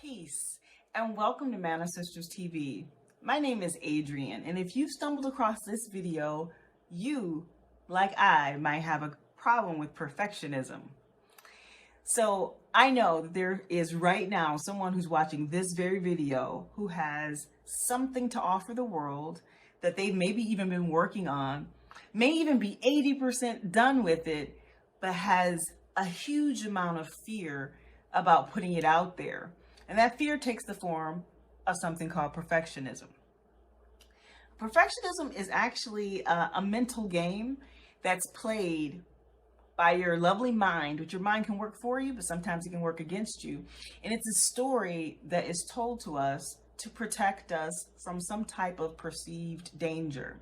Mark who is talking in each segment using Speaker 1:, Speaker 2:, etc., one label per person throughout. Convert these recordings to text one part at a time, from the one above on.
Speaker 1: Peace and welcome to ManiSisters TV. My name is Adrienne, and if you've stumbled across this video, you, like I, might have a problem with perfectionism. So I know that there is right now someone who's watching this very video who has something to offer the world that they've maybe even been working on, may even be 80% done with it, but has a huge amount of fear about putting it out there. And that fear takes the form of something called perfectionism. Perfectionism is actually a mental game that's played by your lovely mind, which your mind can work for you, but sometimes it can work against you. And it's a story that is told to us to protect us from some type of perceived danger.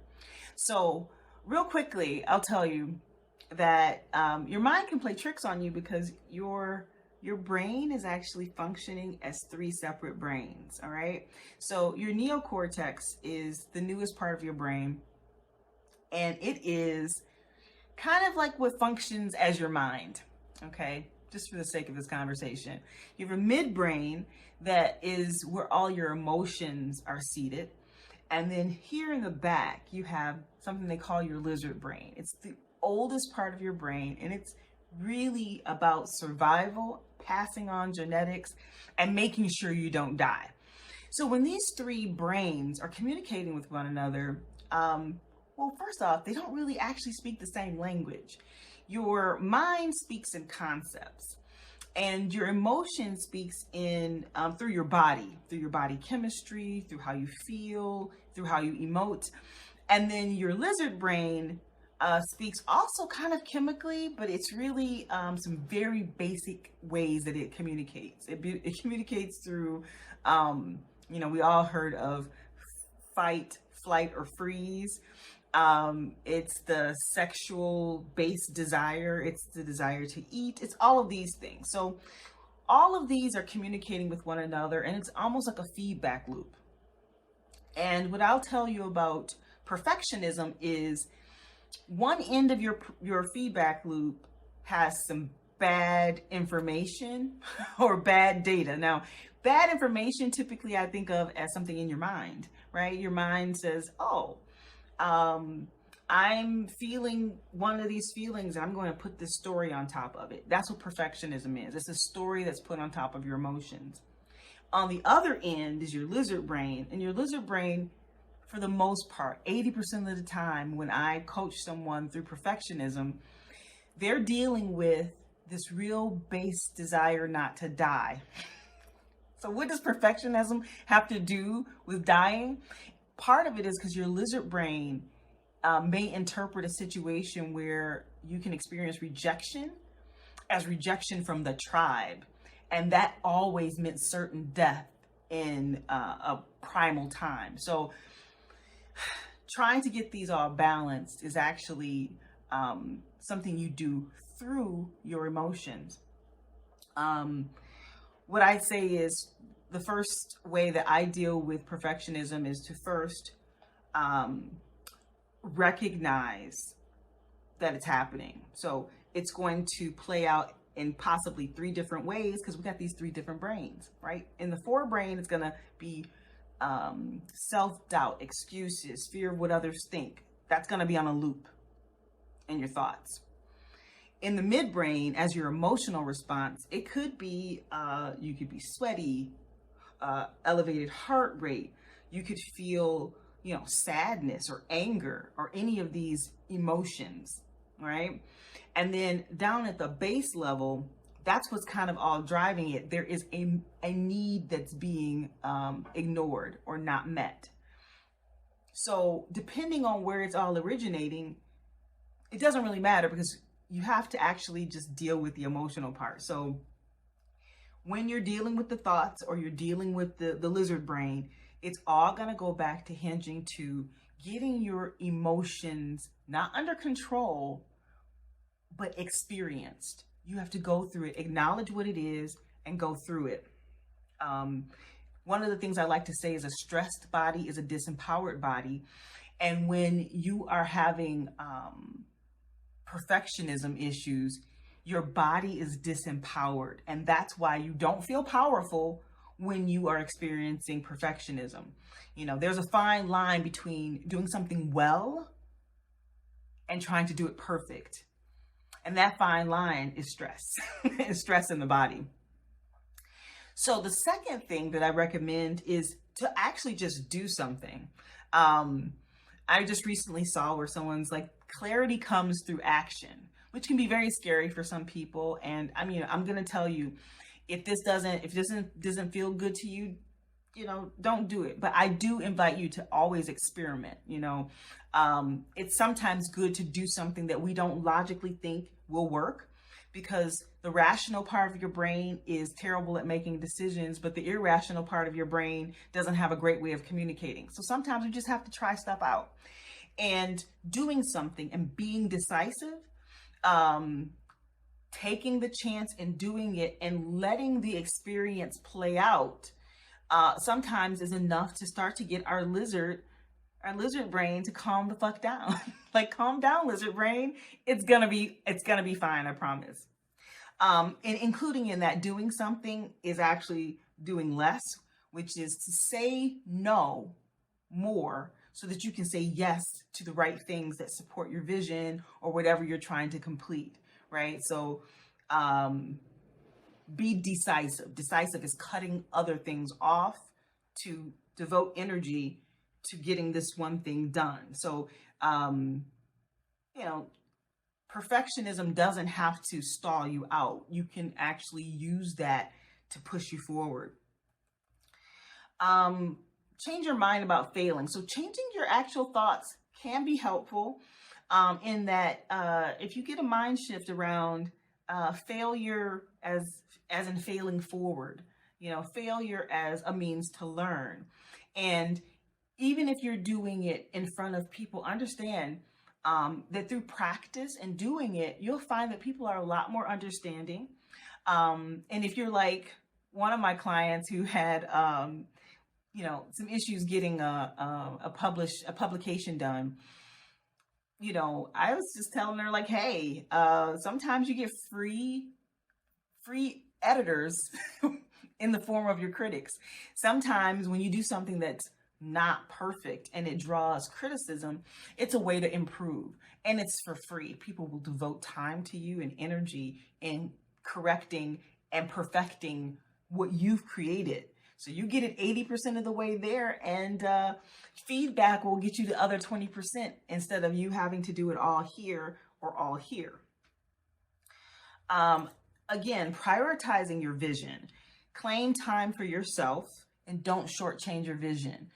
Speaker 1: So real quickly, I'll tell you that your mind can play tricks on you because your brain is actually functioning as three separate brains, all right? So your neocortex is the newest part of your brain, and it is kind of like what functions as your mind, okay? Just for the sake of this conversation. You have a midbrain that is where all your emotions are seated. And then here in the back, you have something they call your lizard brain. It's the oldest part of your brain, and it's really about survival, passing on genetics, and making sure you don't die. So when these three brains are communicating with one another, well, first off, they don't really actually speak the same language. Your mind speaks in concepts, and your emotion speaks in through your body chemistry, through how you feel, through how you emote. And then your lizard brain speaks also kind of chemically, but it's really some very basic ways that it communicates. It communicates through, we all heard of fight, flight, or freeze. It's the sexual based desire. It's the desire to eat. It's all of these things. So all of these are communicating with one another, and it's almost like a feedback loop. And what I'll tell you about perfectionism is one end of your feedback loop has some bad information or bad data. Now, bad information typically I think of as something in your mind, right? Your mind says, oh, I'm feeling one of these feelings. I'm going to put this story on top of it. That's what perfectionism is. It's a story that's put on top of your emotions. On the other end is your lizard brain, and your lizard brain, for the most part, 80% of the time when I coach someone through perfectionism, they're dealing with this real base desire not to die. So what does perfectionism have to do with dying? Part of it is because your lizard brain may interpret a situation where you can experience rejection as rejection from the tribe. And that always meant certain death in a primal time. So trying to get these all balanced is actually something you do through your emotions. What I'd say is the first way that I deal with perfectionism is to first recognize that it's happening. So it's going to play out in possibly three different ways because we got these three different brains, right? In the forebrain, it's going to be self-doubt, excuses, fear of what others think. That's going to be on a loop in your thoughts. In the midbrain, as your emotional response, it could be, you could be sweaty, elevated heart rate. You could feel, sadness or anger or any of these emotions, right? And then down at the base level, that's what's kind of all driving it. There is a need that's being ignored or not met. So depending on where it's all originating, it doesn't really matter because you have to actually just deal with the emotional part. So when you're dealing with the thoughts or you're dealing with the lizard brain, it's all going to go back to hinging to getting your emotions not under control, but experienced. You have to go through it, acknowledge what it is, and go through it. One of the things I like to say is a stressed body is a disempowered body. And when you are having perfectionism issues, your body is disempowered. And that's why you don't feel powerful when you are experiencing perfectionism. You know, there's a fine line between doing something well and trying to do it perfect. And that fine line is stress, is stress in the body. So the second thing that I recommend is to actually just do something. I just recently saw where someone's like, clarity comes through action, which can be very scary for some people. And I mean, I'm going to tell you, if this doesn't feel good to you, you know, don't do it. But I do invite you to always experiment. You know, it's sometimes good to do something that we don't logically think will work, because the rational part of your brain is terrible at making decisions, but the irrational part of your brain doesn't have a great way of communicating. So sometimes we just have to try stuff out. And doing something and being decisive, taking the chance and doing it and letting the experience play out, sometimes is enough to start to get our lizard brain to calm the fuck down. Like, calm down, lizard brain. It's gonna be fine, I promise. And including in that, doing something is actually doing less, which is to say no more so that you can say yes to the right things that support your vision or whatever you're trying to complete, right? So be decisive. Decisive is cutting other things off to devote energy to getting this one thing done. So, you know, perfectionism doesn't have to stall you out. You can actually use that to push you forward. Change your mind about failing. So changing your actual thoughts can be helpful, in that if you get a mind shift around failure as in failing forward, you know, failure as a means to learn. And even if you're doing it in front of people, understand that through practice and doing it, you'll find that people are a lot more understanding. And if you're like one of my clients who had, you know, some issues getting a publication done, you know, I was just telling her like, hey, sometimes you get free editors in the form of your critics. Sometimes when you do something that's not perfect and it draws criticism, it's a way to improve, and it's for free. People will devote time to you and energy in correcting and perfecting what you've created. So you get it 80% of the way there, and feedback will get you the other 20% instead of you having to do it all here or all here. Again, prioritizing your vision. Claim time for yourself and don't shortchange your vision.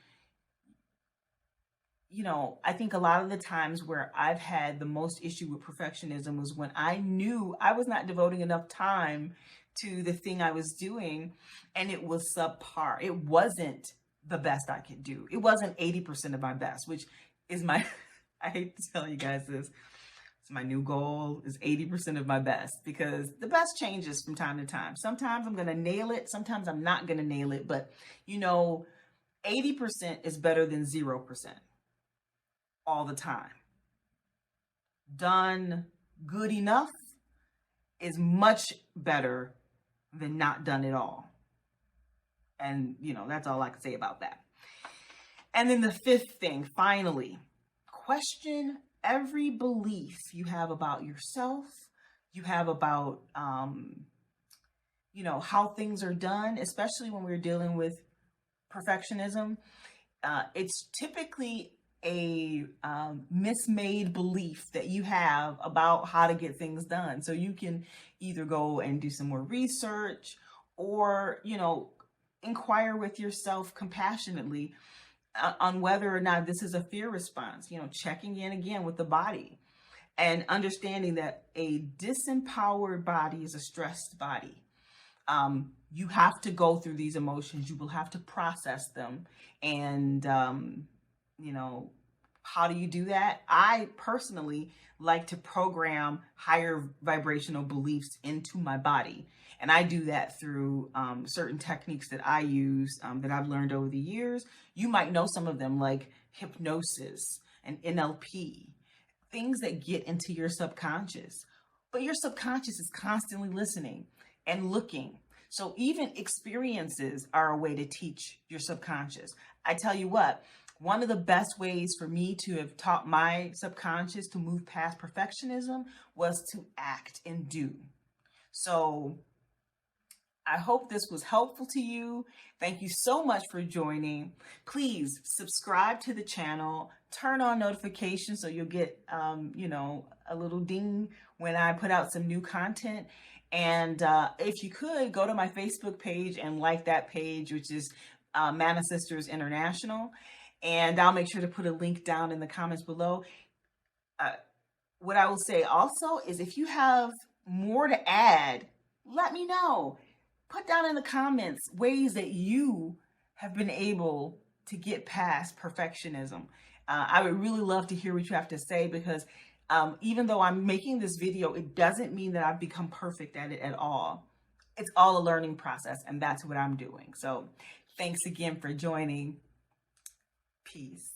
Speaker 1: You know, I think a lot of the times where I've had the most issue with perfectionism was when I knew I was not devoting enough time to the thing I was doing, and it was subpar. It wasn't the best I could do. It wasn't 80% of my best, which is my, I hate to tell you guys this, it's my new goal is 80% of my best, because the best changes from time to time. Sometimes I'm going to nail it. Sometimes I'm not going to nail it. But, you know, 80% is better than 0% all the time. Done good enough is much better than not done at all. And, you know, that's all I can say about that. And then the fifth thing, finally, question every belief you have about yourself, you have about, you know, how things are done, especially when we're dealing with perfectionism. It's typically a mismade belief that you have about how to get things done. So you can either go and do some more research, or, you know, inquire with yourself compassionately on whether or not this is a fear response, you know, checking in again with the body and understanding that a disempowered body is a stressed body. You have to go through these emotions. You will have to process them. And, you know, how do you do that? I personally like to program higher vibrational beliefs into my body. And I do that through certain techniques that I use that I've learned over the years. You might know some of them, like hypnosis and NLP, things that get into your subconscious. But your subconscious is constantly listening and looking. So even experiences are a way to teach your subconscious. I tell you what, one of the best ways for me to have taught my subconscious to move past perfectionism was to act and do. So I hope this was helpful to you. Thank you so much for joining. Please subscribe to the channel, turn on notifications so you'll get, a little ding when I put out some new content. And if you could, go to my Facebook page and like that page, which is ManiSisters International. And I'll make sure to put a link down in the comments below. What I will say also is if you have more to add, let me know. Put down in the comments ways that you have been able to get past perfectionism. I would really love to hear what you have to say, because even though I'm making this video, it doesn't mean that I've become perfect at it at all. It's all a learning process, and that's what I'm doing. So thanks again for joining. Peace.